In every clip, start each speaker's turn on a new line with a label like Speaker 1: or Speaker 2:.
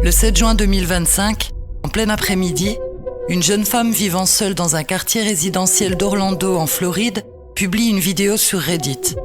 Speaker 1: Le 7 juin 2025, en plein après-midi, une jeune femme vivant seule dans un quartier résidentiel d'Orlando, en Floride, publie une vidéo sur Reddit.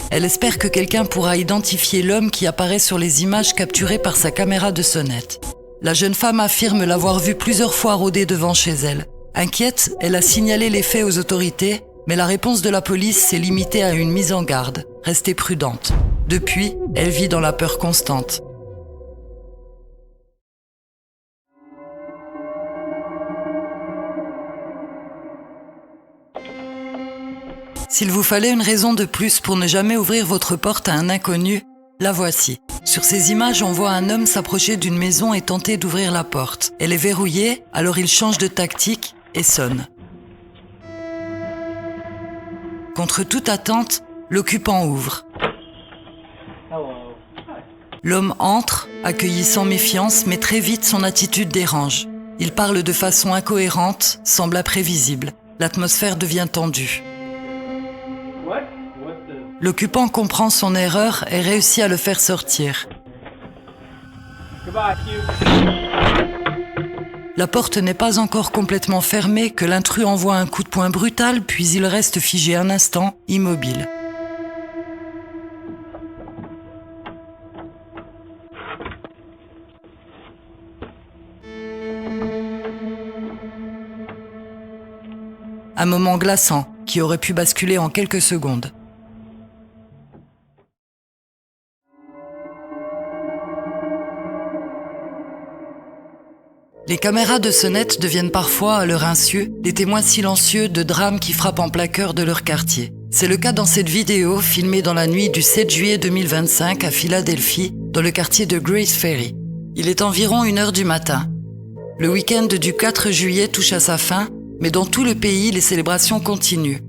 Speaker 1: Elle espère que quelqu'un pourra identifier l'homme qui apparaît sur les images capturées par sa caméra de sonnette. La jeune femme affirme l'avoir vu plusieurs fois rôder devant chez elle. Inquiète, elle a signalé les faits aux autorités, mais la réponse de la police s'est limitée à une mise en garde. Restez prudente. Depuis, elle vit dans la peur constante. S'il vous fallait une raison de plus pour ne jamais ouvrir votre porte à un inconnu, la voici. Sur ces images, on voit un homme s'approcher d'une maison et tenter d'ouvrir la porte. Elle est verrouillée, alors il change de tactique et sonne. Contre toute attente, l'occupant ouvre. L'homme entre, accueilli sans méfiance, mais très vite son attitude dérange. Il parle de façon incohérente, semble imprévisible. L'atmosphère devient tendue. L'occupant comprend son erreur et réussit à le faire sortir. La porte n'est pas encore complètement fermée que l'intrus envoie un coup de poing brutal, puis il reste figé un instant, immobile. Un moment glaçant qui aurait pu basculer en quelques secondes. Les caméras de sonnette deviennent parfois, à leur insu, des témoins silencieux de drames qui frappent en plein cœur de leur quartier. C'est le cas dans cette vidéo filmée dans la nuit du 7 juillet 2025 à Philadelphie, dans le quartier de Grace Ferry. Il est environ 1h du matin. Le week-end du 4 juillet touche à sa fin, mais dans tout le pays, les célébrations continuent.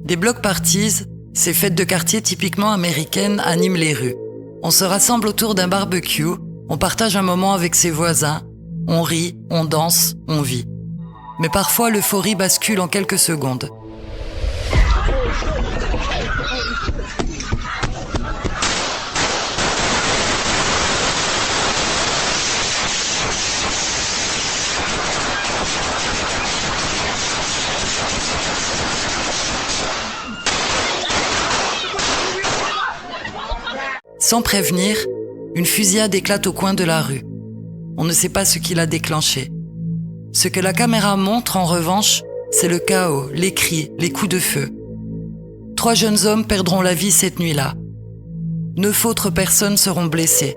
Speaker 1: Des block parties, ces fêtes de quartier typiquement américaines, animent les rues. On se rassemble autour d'un barbecue, on partage un moment avec ses voisins, on rit, on danse, on vit. Mais parfois, l'euphorie bascule en quelques secondes. Sans prévenir, une fusillade éclate au coin de la rue. On ne sait pas ce qui l'a déclenché. Ce que la caméra montre, en revanche, c'est le chaos, les cris, les coups de feu. 3 jeunes hommes perdront la vie cette nuit-là. 9 autres personnes seront blessées,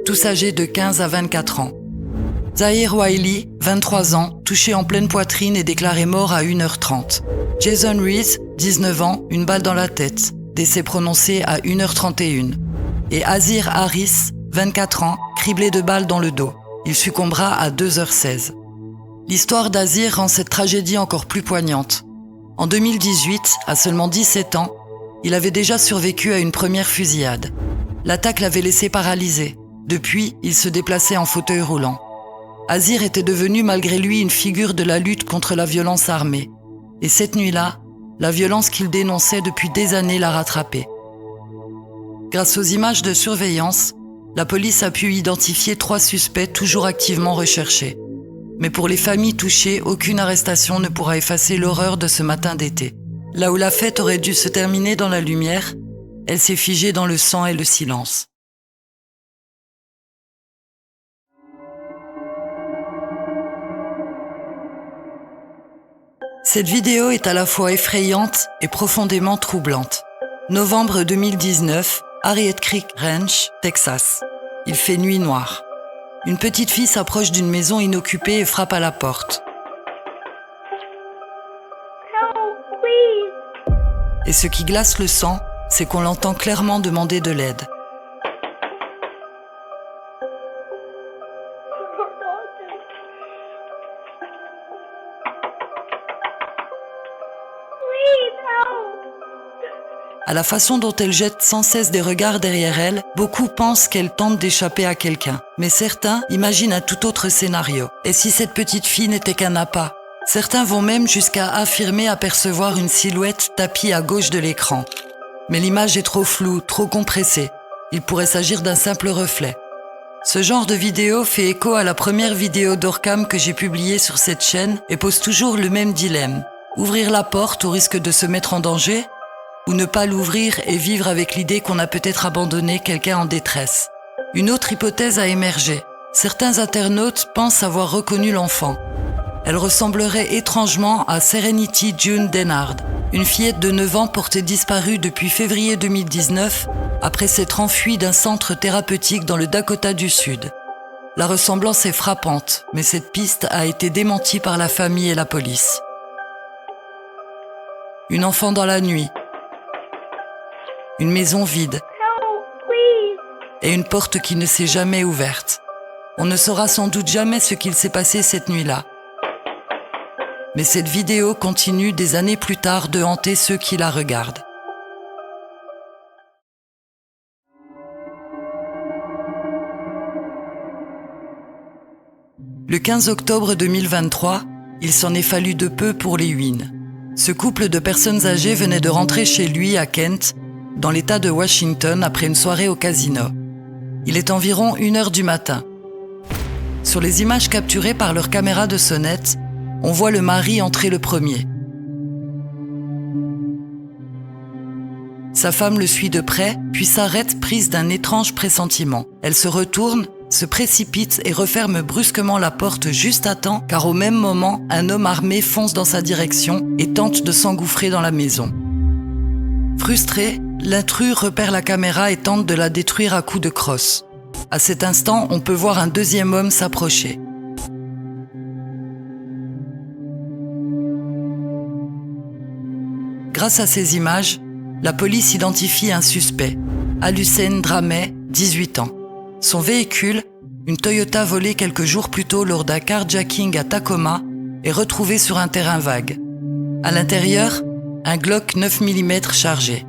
Speaker 1: tous âgés de 15 à 24 ans. Zahir Wiley, 23 ans, touché en pleine poitrine et déclaré mort à 1h30. Jason Reese, 19 ans, une balle dans la tête, décès prononcé à 1h31. Et Azir Harris, 24 ans, criblé de balles dans le dos. Il succombera à 2h16. L'histoire d'Azir rend cette tragédie encore plus poignante. En 2018, à seulement 17 ans, il avait déjà survécu à une première fusillade. L'attaque l'avait laissé paralysé. Depuis, il se déplaçait en fauteuil roulant. Azir était devenu malgré lui une figure de la lutte contre la violence armée. Et cette nuit-là, la violence qu'il dénonçait depuis des années l'a rattrapé. Grâce aux images de surveillance, la police a pu identifier 3 suspects toujours activement recherchés. Mais pour les familles touchées, aucune arrestation ne pourra effacer l'horreur de ce matin d'été. Là où la fête aurait dû se terminer dans la lumière, elle s'est figée dans le sang et le silence. Cette vidéo est à la fois effrayante et profondément troublante. Novembre 2019, Harriet Creek Ranch, Texas. Il fait nuit noire. Une petite fille s'approche d'une maison inoccupée et frappe à la porte. Et ce qui glace le sang, c'est qu'on l'entend clairement demander de l'aide. À la façon dont elle jette sans cesse des regards derrière elle, beaucoup pensent qu'elle tente d'échapper à quelqu'un. Mais certains imaginent un tout autre scénario. Et si cette petite fille n'était qu'un appât? Certains vont même jusqu'à affirmer apercevoir une silhouette tapie à gauche de l'écran. Mais l'image est trop floue, trop compressée. Il pourrait s'agir d'un simple reflet. Ce genre de vidéo fait écho à la première vidéo d'Orcam que j'ai publiée sur cette chaîne et pose toujours le même dilemme. Ouvrir la porte au risque de se mettre en danger? Ou ne pas l'ouvrir et vivre avec l'idée qu'on a peut-être abandonné quelqu'un en détresse? Une autre hypothèse a émergé. Certains internautes pensent avoir reconnu l'enfant. Elle ressemblerait étrangement à Serenity June Denard, une fillette de 9 ans portée disparue depuis février 2019 après s'être enfuie d'un centre thérapeutique dans le Dakota du Sud. La ressemblance est frappante, mais cette piste a été démentie par la famille et la police. Une enfant dans la nuit. Une maison vide et une porte qui ne s'est jamais ouverte. On ne saura sans doute jamais ce qu'il s'est passé cette nuit-là. Mais cette vidéo continue des années plus tard de hanter ceux qui la regardent. Le 15 octobre 2023, il s'en est fallu de peu pour les Wynne. Ce couple de personnes âgées venait de rentrer chez lui à Kent, dans l'État de Washington, après une soirée au casino. Il est environ 1h du matin. Sur les images capturées par leur caméra de sonnette, on voit le mari entrer le premier. Sa femme le suit de près, puis s'arrête prise d'un étrange pressentiment. Elle se retourne, se précipite et referme brusquement la porte juste à temps, car au même moment, un homme armé fonce dans sa direction et tente de s'engouffrer dans la maison. Frustré, l'intrus repère la caméra et tente de la détruire à coups de crosse. À cet instant, on peut voir un deuxième homme s'approcher. Grâce à ces images, la police identifie un suspect, Alucen Drameh, 18 ans. Son véhicule, une Toyota volée quelques jours plus tôt lors d'un carjacking à Tacoma, est retrouvé sur un terrain vague. À l'intérieur, un Glock 9 mm chargé.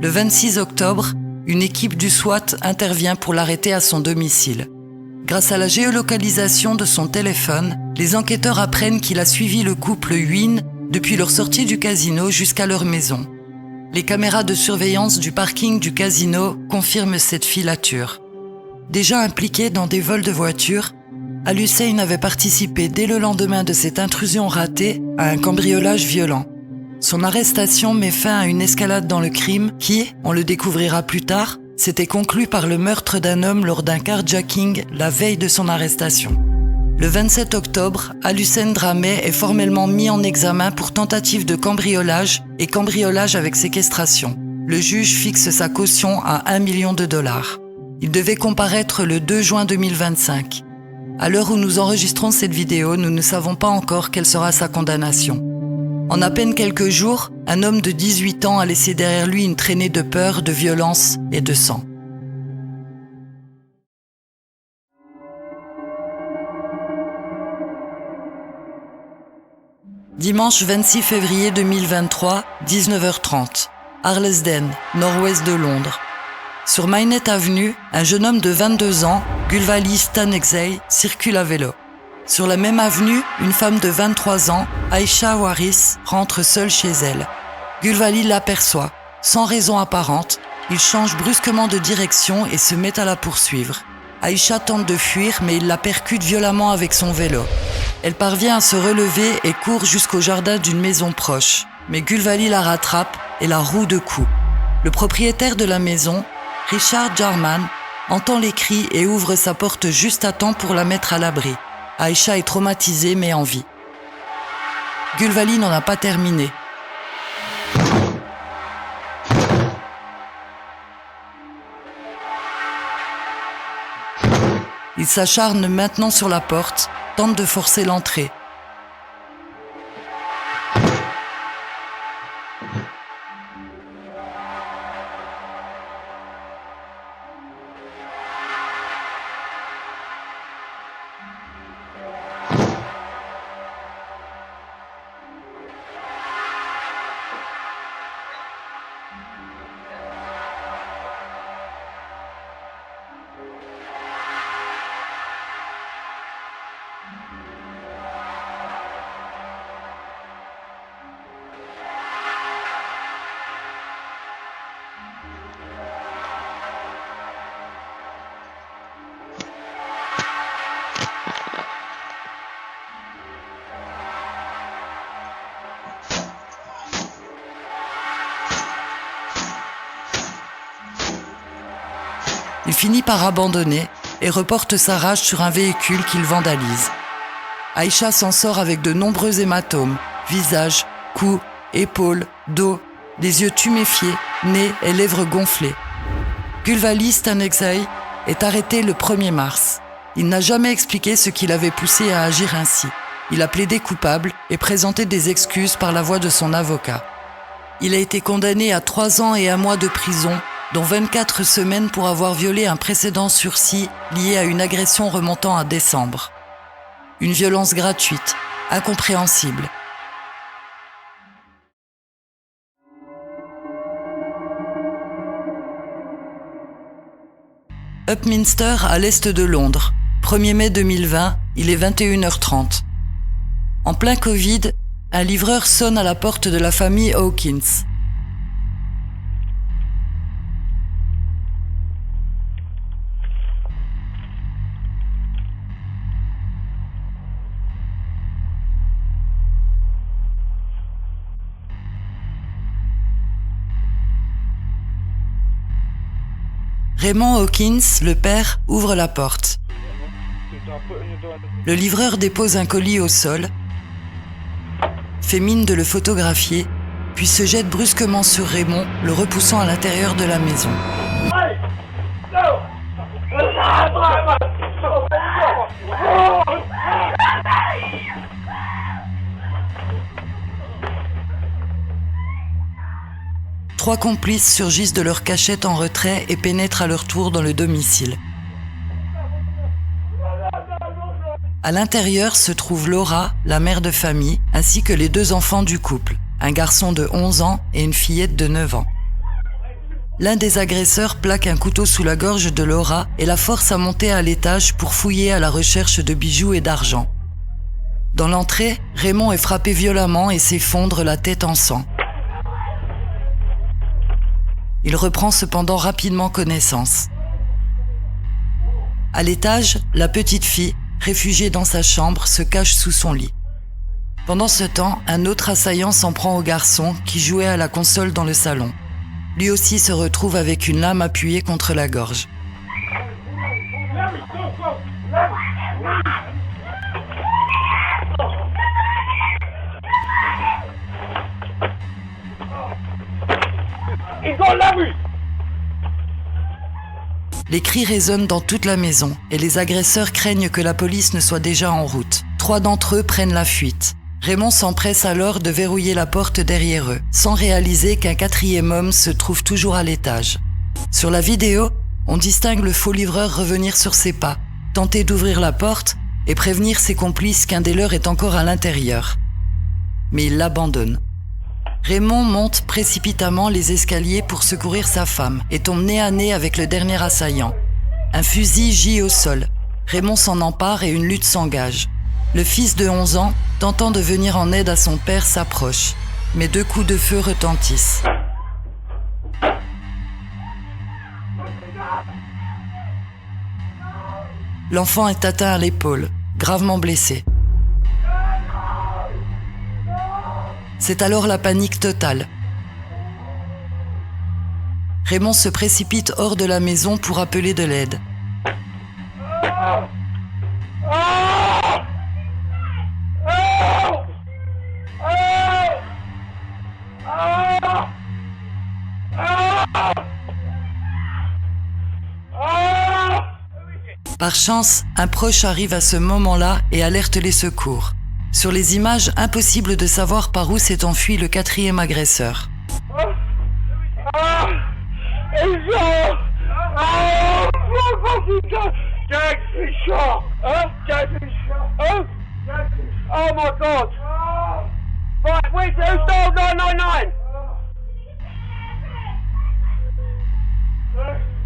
Speaker 1: Le 26 octobre, une équipe du SWAT intervient pour l'arrêter à son domicile. Grâce à la géolocalisation de son téléphone, les enquêteurs apprennent qu'il a suivi le couple Wynne depuis leur sortie du casino jusqu'à leur maison. Les caméras de surveillance du parking du casino confirment cette filature. Déjà impliqué dans des vols de voitures, Al-Hussein avait participé dès le lendemain de cette intrusion ratée à un cambriolage violent. Son arrestation met fin à une escalade dans le crime qui, on le découvrira plus tard, s'était conclue par le meurtre d'un homme lors d'un carjacking la veille de son arrestation. Le 27 octobre, Alucen Drameh est formellement mis en examen pour tentative de cambriolage et cambriolage avec séquestration. Le juge fixe sa caution à $1 million. Il devait comparaître le 2 juin 2025. À l'heure où nous enregistrons cette vidéo, nous ne savons pas encore quelle sera sa condamnation. En à peine quelques jours, un homme de 18 ans a laissé derrière lui une traînée de peur, de violence et de sang. Dimanche 26 février 2023, 19h30, Harlesden, nord-ouest de Londres. Sur Minet Avenue, un jeune homme de 22 ans, Gulvali Stanexay, circule à vélo. Sur la même avenue, une femme de 23 ans, Aisha Waris, rentre seule chez elle. Gulvali l'aperçoit. Sans raison apparente, il change brusquement de direction et se met à la poursuivre. Aisha tente de fuir, mais il la percute violemment avec son vélo. Elle parvient à se relever et court jusqu'au jardin d'une maison proche. Mais Gulvali la rattrape et la roue de coups. Le propriétaire de la maison, Richard Jarman, entend les cris et ouvre sa porte juste à temps pour la mettre à l'abri. Aisha est traumatisée mais en vie. Gulvali n'en a pas terminé. Il s'acharne maintenant sur la porte, tente de forcer l'entrée. finit par abandonner et reporte sa rage sur un véhicule qu'il vandalise. Aïcha s'en sort avec de nombreux hématomes, visage, cou, épaules, dos, les yeux tuméfiés, nez et lèvres gonflées. Gulvali Stanexay est arrêté le 1er mars. Il n'a jamais expliqué ce qui l'avait poussé à agir ainsi. Il a plaidé coupable et présenté des excuses par la voix de son avocat. Il a été condamné à 3 ans et 1 mois de prison, dont 24 semaines pour avoir violé un précédent sursis lié à une agression remontant à décembre. Une violence gratuite, incompréhensible. Upminster, à l'est de Londres. 1er mai 2020, il est 21h30. En plein Covid, un livreur sonne à la porte de la famille Hawkins. Raymond Hawkins, le père, ouvre la porte. Le livreur dépose un colis au sol, fait mine de le photographier, puis se jette brusquement sur Raymond, le repoussant à l'intérieur de la maison. Trois complices surgissent de leur cachette en retrait et pénètrent à leur tour dans le domicile. À l'intérieur se trouve Laura, la mère de famille, ainsi que les 2 enfants du couple, un garçon de 11 ans et une fillette de 9 ans. L'un des agresseurs plaque un couteau sous la gorge de Laura et la force à monter à l'étage pour fouiller à la recherche de bijoux et d'argent. Dans l'entrée, Raymond est frappé violemment et s'effondre la tête en sang. Il reprend cependant rapidement connaissance. À l'étage, la petite fille, réfugiée dans sa chambre, se cache sous son lit. Pendant ce temps, un autre assaillant s'en prend au garçon qui jouait à la console dans le salon. Lui aussi se retrouve avec une lame appuyée contre la gorge. Les cris résonnent dans toute la maison et les agresseurs craignent que la police ne soit déjà en route. 3 d'entre eux prennent la fuite. Raymond s'empresse alors de verrouiller la porte derrière eux, sans réaliser qu'un 4e homme se trouve toujours à l'étage. Sur la vidéo, on distingue le faux livreur revenir sur ses pas, tenter d'ouvrir la porte et prévenir ses complices qu'un des leurs est encore à l'intérieur. Mais il l'abandonne. Raymond monte précipitamment les escaliers pour secourir sa femme et tombe nez à nez avec le dernier assaillant. Un fusil gît au sol. Raymond s'en empare et une lutte s'engage. Le fils de 11 ans, tentant de venir en aide à son père, s'approche. Mais 2 coups de feu retentissent. L'enfant est atteint à l'épaule, gravement blessé. C'est alors la panique totale. Raymond se précipite hors de la maison pour appeler de l'aide. Par chance, un proche arrive à ce moment-là et alerte les secours. Sur les images, impossible de savoir par où s'est enfui le 4e agresseur.
Speaker 2: Oh my God! Right, who's dialed 999?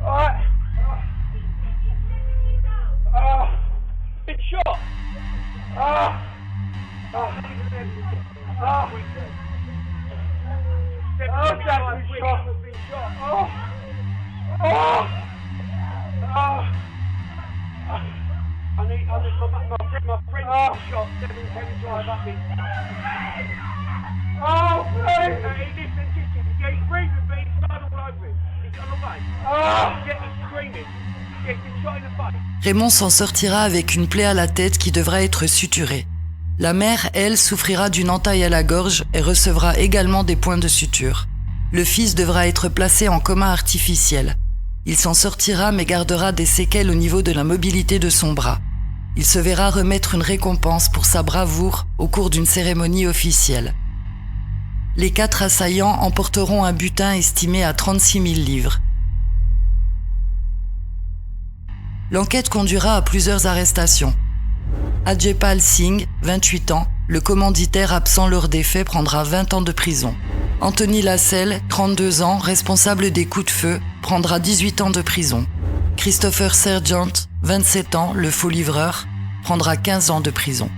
Speaker 2: Right. Been shot. My friend shot 710 drive up me. Oh, please! Listen, he's breathing, but he's blood all over him. He's got away. He's screaming.
Speaker 1: Raymond s'en sortira avec une plaie à la tête qui devra être suturée. La mère, elle, souffrira d'une entaille à la gorge et recevra également des points de suture. Le fils devra être placé en coma artificiel. Il s'en sortira mais gardera des séquelles au niveau de la mobilité de son bras. Il se verra remettre une récompense pour sa bravoure au cours d'une cérémonie officielle. Les 4 assaillants emporteront un butin estimé à 36 000 livres. L'enquête conduira à plusieurs arrestations. Ajaypal Singh, 28 ans, le commanditaire absent lors des faits, prendra 20 ans de prison. Anthony Lasselle, 32 ans, responsable des coups de feu, prendra 18 ans de prison. Christopher Sergeant, 27 ans, le faux livreur, prendra 15 ans de prison.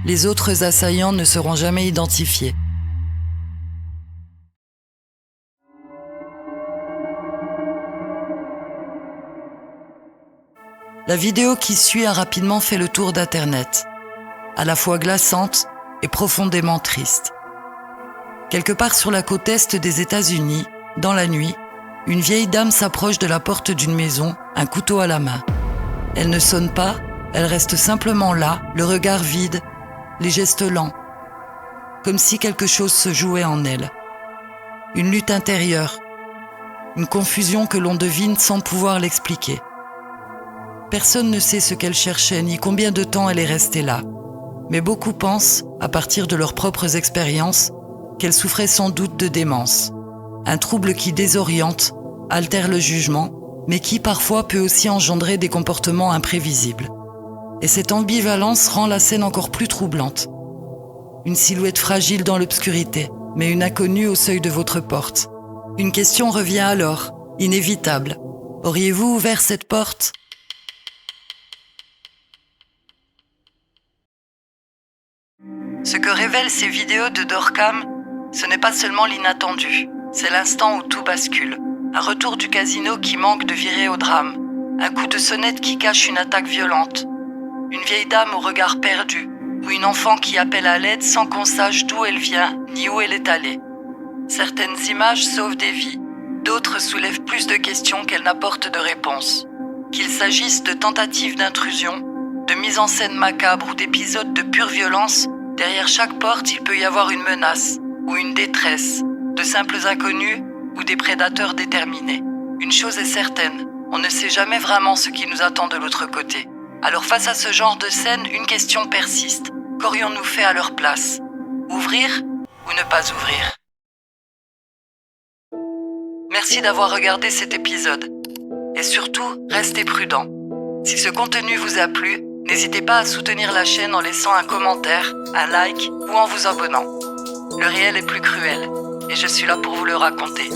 Speaker 1: Les autres assaillants ne seront jamais identifiés. La vidéo qui suit a rapidement fait le tour d'Internet, à la fois glaçante et profondément triste. Quelque part sur la côte est des États-Unis, dans la nuit, une vieille dame s'approche de la porte d'une maison, un couteau à la main. Elle ne sonne pas, elle reste simplement là, le regard vide, les gestes lents, comme si quelque chose se jouait en elle. Une lutte intérieure, une confusion que l'on devine sans pouvoir l'expliquer. Personne ne sait ce qu'elle cherchait ni combien de temps elle est restée là. Mais beaucoup pensent, à partir de leurs propres expériences, qu'elle souffrait sans doute de démence. Un trouble qui désoriente, altère le jugement, mais qui parfois peut aussi engendrer des comportements imprévisibles. Et cette ambivalence rend la scène encore plus troublante. Une silhouette fragile dans l'obscurité, mais une inconnue au seuil de votre porte. Une question revient alors, inévitable. Auriez-vous ouvert cette porte ? Ce que révèlent ces vidéos de Doorcam, ce n'est pas seulement l'inattendu, c'est l'instant où tout bascule. Un retour du casino qui manque de virer au drame, un coup de sonnette qui cache une attaque violente, une vieille dame au regard perdu, ou une enfant qui appelle à l'aide sans qu'on sache d'où elle vient ni où elle est allée. Certaines images sauvent des vies, d'autres soulèvent plus de questions qu'elles n'apportent de réponses. Qu'il s'agisse de tentatives d'intrusion, de mise en scène macabre ou d'épisodes de pure violence, derrière chaque porte, il peut y avoir une menace ou une détresse, de simples inconnus ou des prédateurs déterminés. Une chose est certaine, on ne sait jamais vraiment ce qui nous attend de l'autre côté. Alors face à ce genre de scène, une question persiste. Qu'aurions-nous fait à leur place ? Ouvrir ou ne pas ouvrir ? Merci d'avoir regardé cet épisode. Et surtout, restez prudents. Si ce contenu vous a plu, n'hésitez pas à soutenir la chaîne en laissant un commentaire, un like ou en vous abonnant. Le réel est plus cruel et je suis là pour vous le raconter.